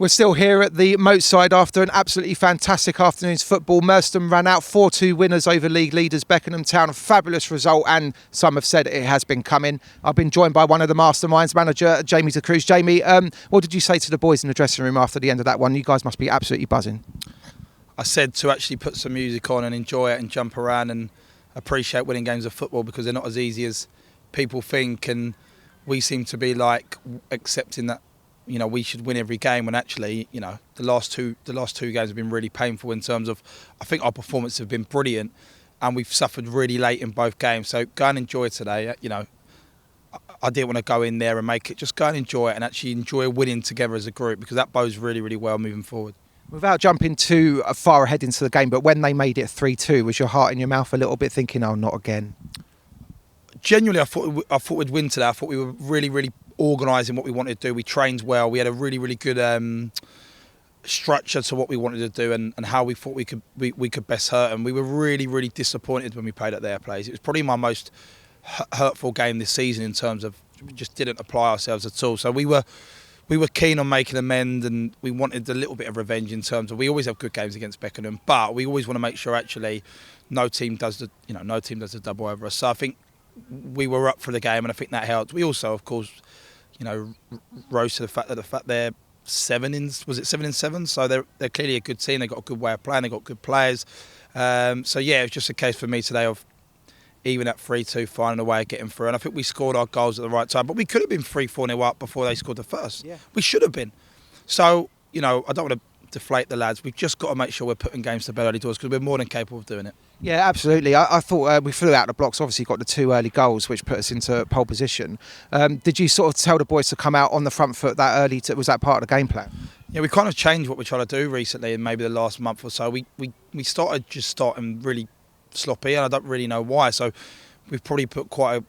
We're still here at the Moat side after an absolutely fantastic afternoon's football. Merstham ran out 4-2 winners over league leaders Beckenham Town. A fabulous result, and some have said it has been coming. I've been joined by one of the masterminds, manager Jamie Decruz. Jamie, what did you say to the boys in the dressing room after the end of that one? You guys must be absolutely buzzing. I said to actually put some music on and enjoy it and jump around and appreciate winning games of football, because they're not as easy as people think, and we seem to be like accepting that we should win every game, when actually, the last two games have been really painful in terms of, I think our performances have been brilliant and we've suffered really late in both games. So go and enjoy today. I didn't want to go in there and make it, just go and enjoy it and actually enjoy winning together as a group, because that bodes really, really well moving forward. Without jumping too far ahead into the game, but when they made it 3-2, was your heart in your mouth a little bit thinking, oh, not again? Genuinely, I thought we'd win today. I thought we were really, really organising what we wanted to do. We trained well. We had a really, really good structure to what we wanted to do and how we thought we could best hurt them. We were really, really disappointed when we played at their place. It was probably my most hurtful game this season in terms of we just didn't apply ourselves at all. So we were keen on making amends, and we wanted a little bit of revenge in terms of, we always have good games against Beckenham, but we always want to make sure actually no team does the double over us. So I think we were up for the game, and I think that helped. We also, of course, rose to the fact that they're 7 in 7, so they're clearly a good team. They've got a good way of playing. They've got good players. So yeah, it was just a case for me today of even at 3-2, finding a way of getting through. And I think we scored our goals at the right time, but we could have been 3-4-0 up before they scored the first. Yeah. We should have been. So I don't want to deflate the lads. We've just got to make sure we're putting games to bed early doors, because we're more than capable of doing it. Yeah, absolutely. I thought we flew out the blocks. Obviously got the 2 early goals, which put us into pole position. Did you sort of tell the boys to come out on the front foot that early? Was that part of the game plan? Yeah, we kind of changed what we're trying to do recently in maybe the last month or so. We started really sloppy, and I don't really know why. So we've probably put quite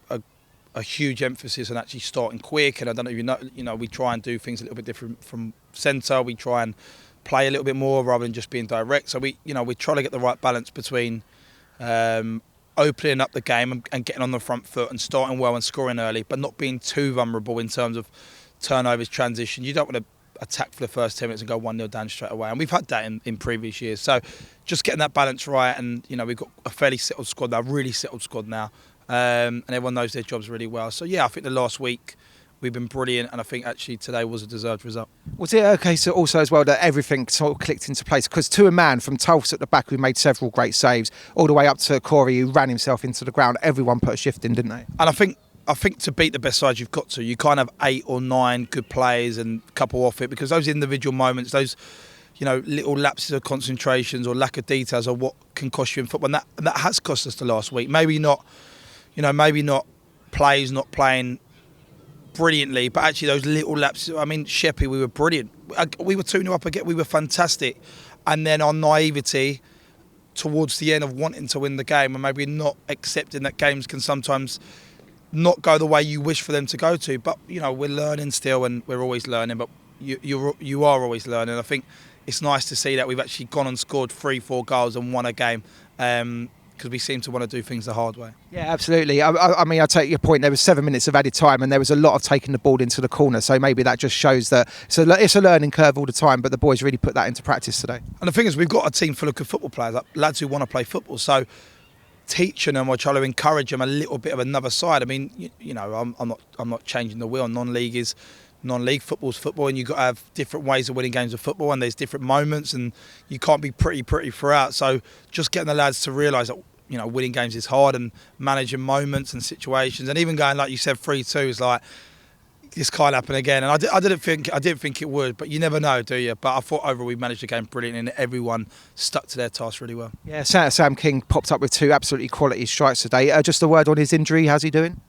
a huge emphasis on actually starting quick, and I don't know if you know, we try and do things a little bit different from centre. We try and play a little bit more rather than just being direct. So we try to get the right balance between opening up the game and getting on the front foot and starting well and scoring early, but not being too vulnerable in terms of turnovers, transition. You don't want to attack for the first 10 minutes and go 1-0 down straight away. And we've had that in previous years. So just getting that balance right, and we've got a fairly settled squad now, really settled squad now, and everyone knows their jobs really well. So yeah, I think the last week we've been brilliant, and I think actually today was a deserved result. Was it okay so also as well that everything sort of clicked into place? Because to a man from Tulfs at the back who made several great saves, all the way up to Corey who ran himself into the ground, everyone put a shift in, didn't they? And I think to beat the best side, you've got to. You can't have 8 or 9 good players and a couple off it, because those individual moments, those little lapses of concentrations or lack of details are what can cost you in football. And that has cost us the last week. Maybe not players not playing brilliantly, but actually those little lapses. I mean, Sheppy, we were brilliant. We were 2-0 up again. We were fantastic. And then our naivety towards the end of wanting to win the game, and maybe not accepting that games can sometimes not go the way you wish for them to go to. But we're learning still, and we're always learning. But you are always learning. I think it's nice to see that we've actually gone and scored 3-4 goals and won a game, because we seem to want to do things the hard way. Yeah, absolutely. I mean, I take your point. There was 7 minutes of added time, and there was a lot of taking the ball into the corner. So maybe that just shows that it's a learning curve all the time. But the boys really put that into practice today. And the thing is, we've got a team full of good football players, like lads who want to play football. So teaching them or trying to encourage them a little bit of another side. I mean, I'm not changing the wheel. Non-league football's football, and you've got to have different ways of winning games of football, and there's different moments, and you can't be pretty throughout. So just getting the lads to realise that winning games is hard, and managing moments and situations, and even going, like you said, 3-2 is like, this can't happen again. And I didn't think it would, but you never know, do you? But I thought overall we managed the game brilliantly, and everyone stuck to their task really well. Yeah, Sam King popped up with 2 absolutely quality strikes today. Just a word on his injury. How's he doing?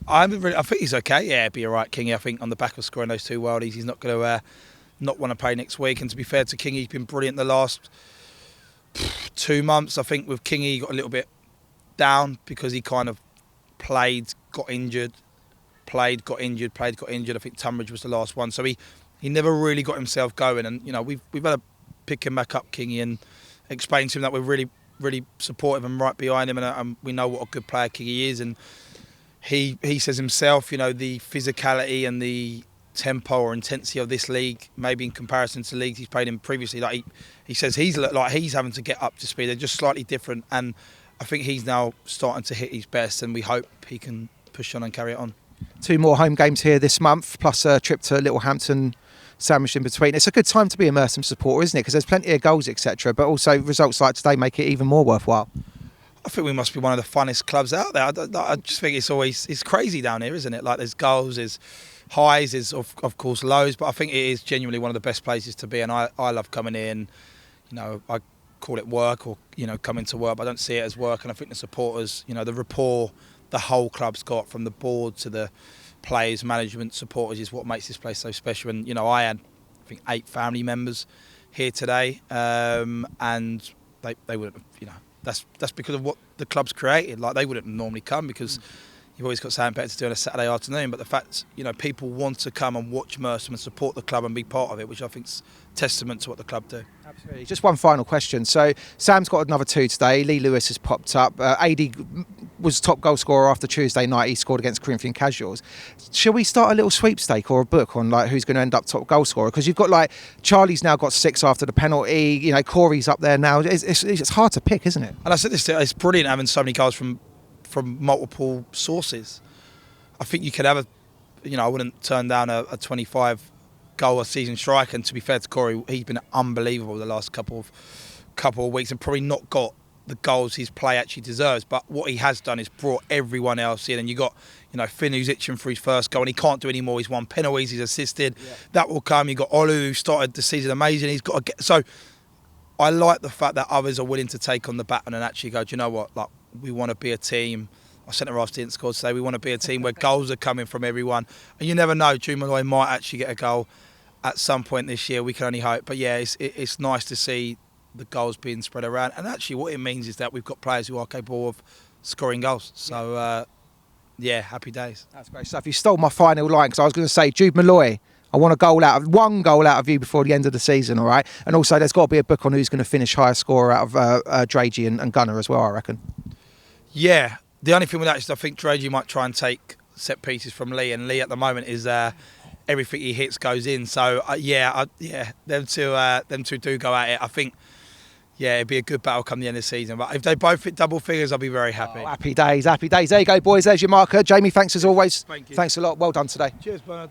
I think he's okay. Yeah, he'll be all right, Kingy. I think on the back of scoring those 2 worldies, he's not going to not want to play next week. And to be fair to Kingy, he's been brilliant the last 2 months. I think with Kingy, he got a little bit down because he kind of played, got injured. I think Tunbridge was the last one. So he never really got himself going. And, we've had to pick him back up, Kingy, and explain to him that we're really, really supportive and right behind him. And we know what a good player Kingy is. And he says himself, the physicality and the tempo or intensity of this league, maybe in comparison to leagues he's played in previously. Like he says he's having to get up to speed. They're just slightly different, and I think he's now starting to hit his best, and we hope he can push on and carry it on. 2 more home games here this month, plus a trip to Littlehampton sandwiched in between. It's a good time to be a Merstham supporter, isn't it? Because there's plenty of goals, etc. But also results like today make it even more worthwhile. I think we must be one of the funnest clubs out there. I just think it's crazy down here, isn't it? Like there's goals, there's highs, there's of course lows, but I think it is genuinely one of the best places to be, and I love coming in. You know, I call it work or, you know, coming to work, but I don't see it as work, and I think the supporters, you know, the rapport the whole club's got from the board to the players, management, supporters is what makes this place so special. And, you know, I had, I think, 8 family members here today, and they wouldn't, you know, that's because of what the club's created. Like, they wouldn't normally come because you've always got something better to do on a Saturday afternoon. But the fact, you know, people want to come and watch Merstham and support the club and be part of it, which I think's testament to what the club do. Absolutely. Just one final question. So Sam's got another 2 today. Lee Lewis has popped up. AD was top goal scorer after Tuesday night. He scored against Corinthian Casuals. Shall we start a little sweepstake or a book on like who's going to end up top goal scorer? Because you've got like Charlie's now got 6 after the penalty. You know, Corey's up there now. It's hard to pick, isn't it? And I said this, it's brilliant having so many goals from multiple sources. I think you could have I wouldn't turn down a 25 goal a season striker, and to be fair to Corey, he's been unbelievable the last couple of weeks and probably not got the goals his play actually deserves. But what he has done is brought everyone else in, and you got, you know, Finn, who's itching for his first goal and he can't do any more. He's won penalties, he's assisted. Yeah. That will come. You got Olu, who started the season amazing. He's got to get. So I like the fact that others are willing to take on the baton and actually go, do you know what, like, we want to be a team. Our centre-half didn't score today. We want to be a team where goals are coming from everyone. And you never know, Jude Malloy might actually get a goal at some point this year. We can only hope. But yeah, it's nice to see the goals being spread around. And actually what it means is that we've got players who are capable of scoring goals. So, yeah, happy days. That's great stuff. You stole my final line because I was going to say, Jude Malloy, I want one goal out of you before the end of the season, all right? And also there's got to be a book on who's going to finish highest scorer out of Dragey and Gunner as well, I reckon. Yeah. The only thing with that is I think Dragey might try and take set pieces from Lee, and Lee at the moment is everything he hits goes in. So them two do go at it. I think it'd be a good battle come the end of the season. But if they both hit double figures, I'll be very happy. Oh, happy days, happy days. There you go, boys. There's your marker. Jamie, thanks as always. Thank you. Thanks a lot. Well done today. Cheers, Bernard.